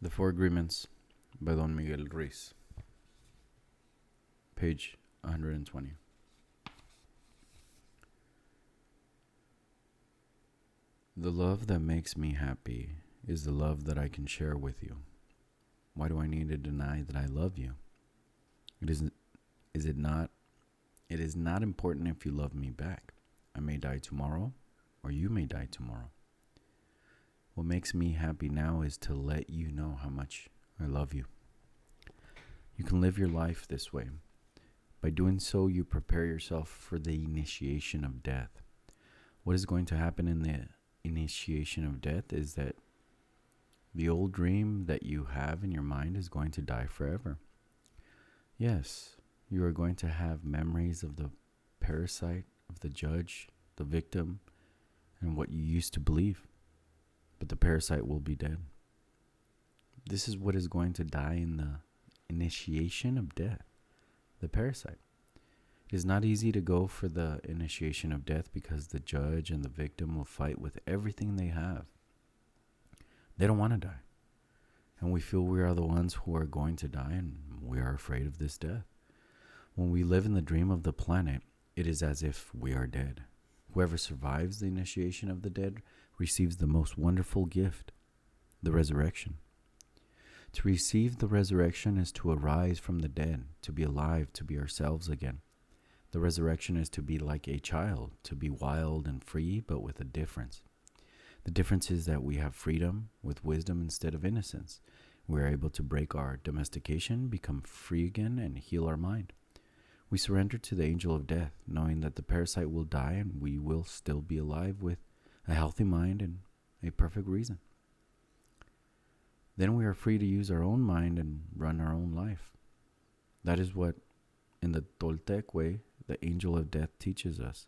The Four Agreements by Don Miguel Ruiz. Page 120. The love that makes me happy is the love that I can share with you. Why do I need to deny that I love you? Is it not? It is not important if you love me back. I may die tomorrow, or you may die tomorrow. What makes me happy now is to let you know how much I love you. You can live your life this way. By doing so, you prepare yourself for the initiation of death. What is going to happen in the initiation of death is that the old dream that you have in your mind is going to die forever. Yes, you are going to have memories of the parasite, of the judge, the victim, and what you used to believe. But the parasite will be dead. This is what is going to die in the initiation of death, the parasite. It is not easy to go for the initiation of death because the judge and the victim will fight with everything they have. They don't want to die. And we feel we are the ones who are going to die, and we are afraid of this death. When we live in the dream of the planet, it is as if we are dead. Whoever survives the initiation of the dead receives the most wonderful gift, the resurrection. To receive the resurrection is to arise from the dead, to be alive, to be ourselves again. The resurrection is to be like a child, to be wild and free, but with a difference. The difference is that we have freedom with wisdom instead of innocence. We are able to break our domestication, become free again, and heal our mind. We surrender to the angel of death, knowing that the parasite will die and we will still be alive with a healthy mind and a perfect reason. Then we are free to use our own mind and run our own life. That is what, in the Toltec way, the angel of death teaches us.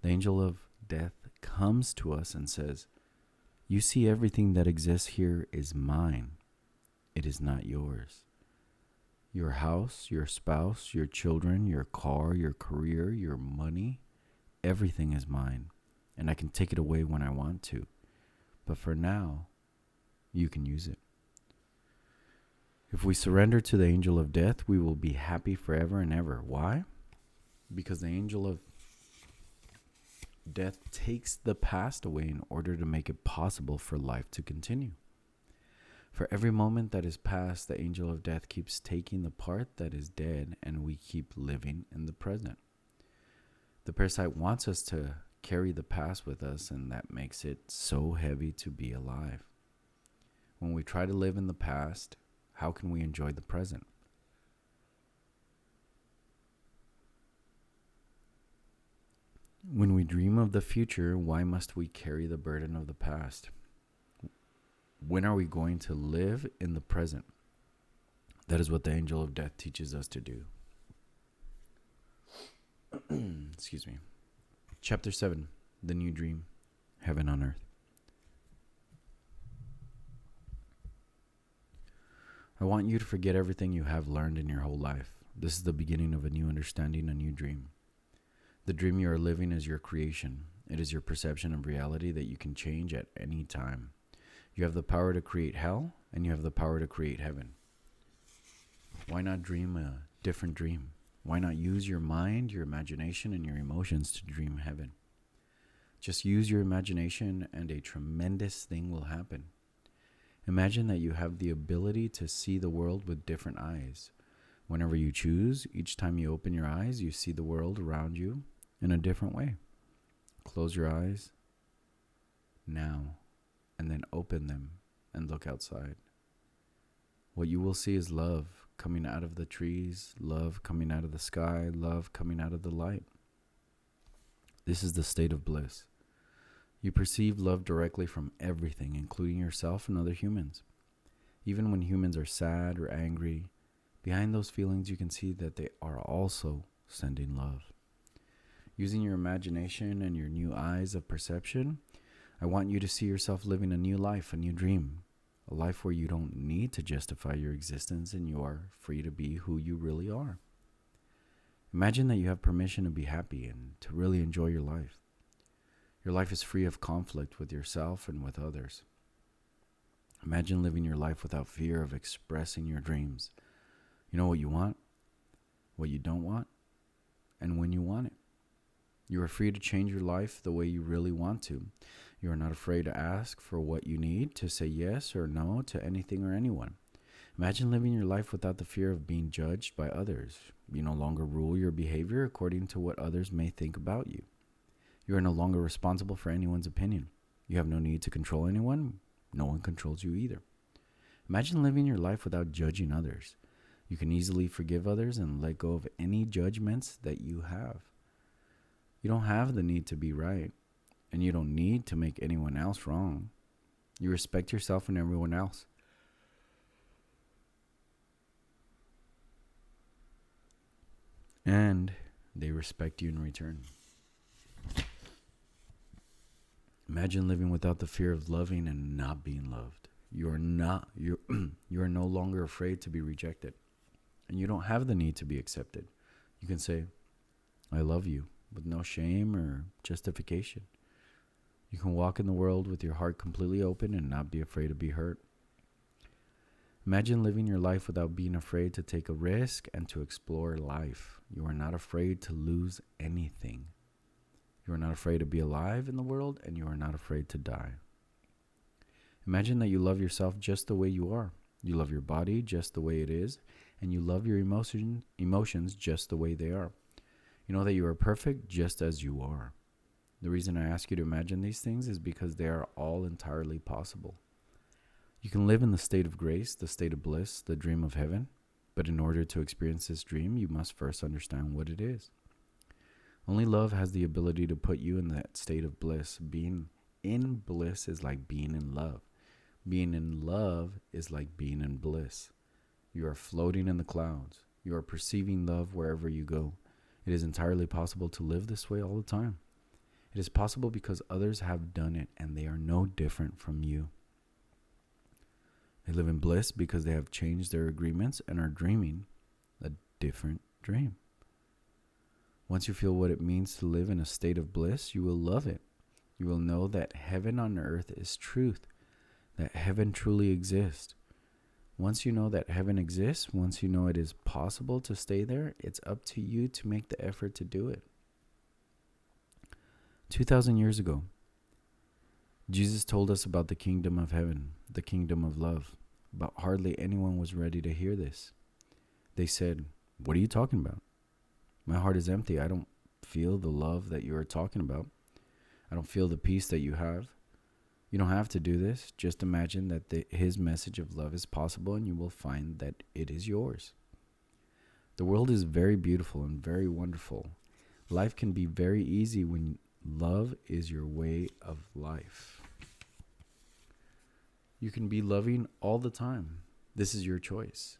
The angel of death comes to us and says, "You see, everything that exists here is mine. It is not yours. Your house, your spouse, your children, your car, your career, your money, everything is mine, and I can take it away when I want to. But for now, you can use it." If we surrender to the angel of death, we will be happy forever and ever. Why? Because the angel of death takes the past away in order to make it possible for life to continue. For every moment that is past, the angel of death keeps taking the part that is dead, and we keep living in the present. The parasite wants us to carry the past with us, and that makes it so heavy to be alive. When we try to live in the past, how can we enjoy the present? When we dream of the future, why must we carry the burden of the past? When are we going to live in the present? That is what the angel of death teaches us to do. Excuse me. Chapter 7, The New Dream, Heaven on Earth. I want you to forget everything you have learned in your whole life. This is the beginning of a new understanding, a new dream. The dream you are living is your creation. It is your perception of reality that you can change at any time. You have the power to create hell, and you have the power to create heaven. Why not dream a different dream? Why not use your mind, your imagination, and your emotions to dream heaven? Just use your imagination and a tremendous thing will happen. Imagine that you have the ability to see the world with different eyes. Whenever you choose, each time you open your eyes, you see the world around you in a different way. Close your eyes now, and then open them and look outside. What you will see is love coming out of the trees, love coming out of the sky, love coming out of the light. This is the state of bliss. You perceive love directly from everything, including yourself and other humans. Even when humans are sad or angry, behind those feelings you can see that they are also sending love. Using your imagination and your new eyes of perception, I want you to see yourself living a new life, a new dream, a life where you don't need to justify your existence and you are free to be who you really are. Imagine that you have permission to be happy and to really enjoy your life. Your life is free of conflict with yourself and with others. Imagine living your life without fear of expressing your dreams. You know what you want, what you don't want, and when you want it. You are free to change your life the way you really want to. You are not afraid to ask for what you need, to say yes or no to anything or anyone. Imagine living your life without the fear of being judged by others. You no longer rule your behavior according to what others may think about you. You are no longer responsible for anyone's opinion. You have no need to control anyone. No one controls you either. Imagine living your life without judging others. You can easily forgive others and let go of any judgments that you have. You don't have the need to be right, and you don't need to make anyone else wrong. You respect yourself and everyone else. And they respect you in return. Imagine living without the fear of loving and not being loved. You are no longer afraid to be rejected, and you don't have the need to be accepted. You can say, I love you, with no shame or justification. You can walk in the world with your heart completely open and not be afraid to be hurt. Imagine living your life without being afraid to take a risk and to explore life. You are not afraid to lose anything. You are not afraid to be alive in the world, and you are not afraid to die. Imagine that you love yourself just the way you are. You love your body just the way it is, and you love your emotions just the way they are. You know that you are perfect just as you are. The reason I ask you to imagine these things is because they are all entirely possible. You can live in the state of grace, the state of bliss, the dream of heaven, but in order to experience this dream, you must first understand what it is. Only love has the ability to put you in that state of bliss. Being in bliss is like being in love. Being in love is like being in bliss. You are floating in the clouds. You are perceiving love wherever you go. It is entirely possible to live this way all the time. It is possible because others have done it and they are no different from you. They live in bliss because they have changed their agreements and are dreaming a different dream. Once you feel what it means to live in a state of bliss, you will love it. You will know that heaven on earth is truth, that heaven truly exists. Once you know that heaven exists, once you know it is possible to stay there, it's up to you to make the effort to do it. 2,000 years ago, Jesus told us about the kingdom of heaven, the kingdom of love, but hardly anyone was ready to hear this. They said, "What are you talking about? My heart is empty. I don't feel the love that you are talking about. I don't feel the peace that you have. You don't have to do this. Just imagine that his message of love is possible and you will find that it is yours." The world is very beautiful and very wonderful. Life can be very easy when love is your way of life. You can be loving all the time. This is your choice.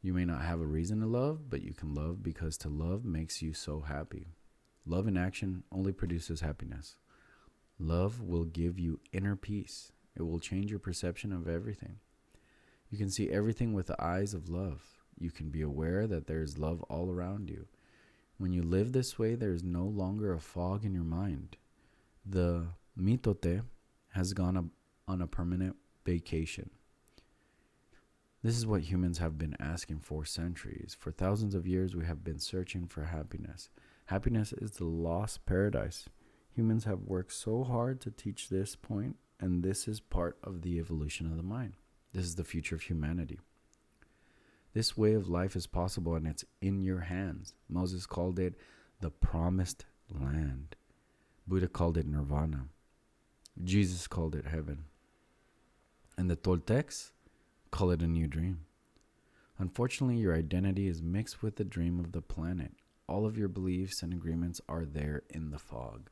You may not have a reason to love, but you can love because to love makes you so happy. Love in action only produces happiness. Love will give you inner peace. It will change your perception of everything. You can see everything with the eyes of love. You can be aware that there is love all around you. When you live this way, there is no longer a fog in your mind. The mitote has gone on a permanent vacation. This is what humans have been asking for centuries. For thousands of years, we have been searching for happiness. Happiness is the lost paradise. Humans have worked so hard to teach this point, and this is part of the evolution of the mind. This is the future of humanity. This way of life is possible, and it's in your hands. Moses called it the promised land. Buddha called it nirvana. Jesus called it heaven. And the Toltecs call it a new dream. Unfortunately, your identity is mixed with the dream of the planet. All of your beliefs and agreements are there in the fog.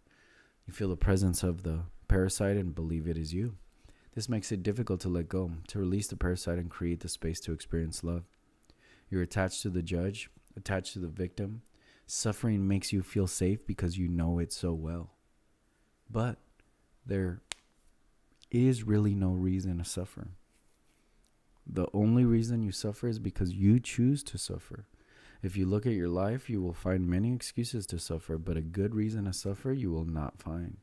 You feel the presence of the parasite and believe it is you. This makes it difficult to let go, to release the parasite and create the space to experience love. You're attached to the judge, attached to the victim. Suffering makes you feel safe because you know it so well. But there is really no reason to suffer. The only reason you suffer is because you choose to suffer. If you look at your life, you will find many excuses to suffer, but a good reason to suffer you will not find.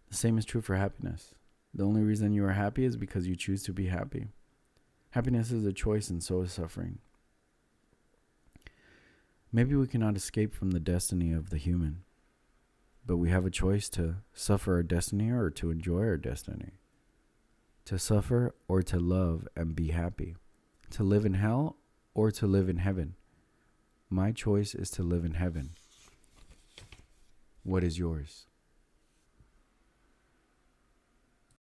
The same is true for happiness. The only reason you are happy is because you choose to be happy. Happiness is a choice, and so is suffering. Maybe we cannot escape from the destiny of the human, but we have a choice to suffer our destiny or to enjoy our destiny. To suffer or to love and be happy. To live in hell or to live in heaven. My choice is to live in heaven. What is yours?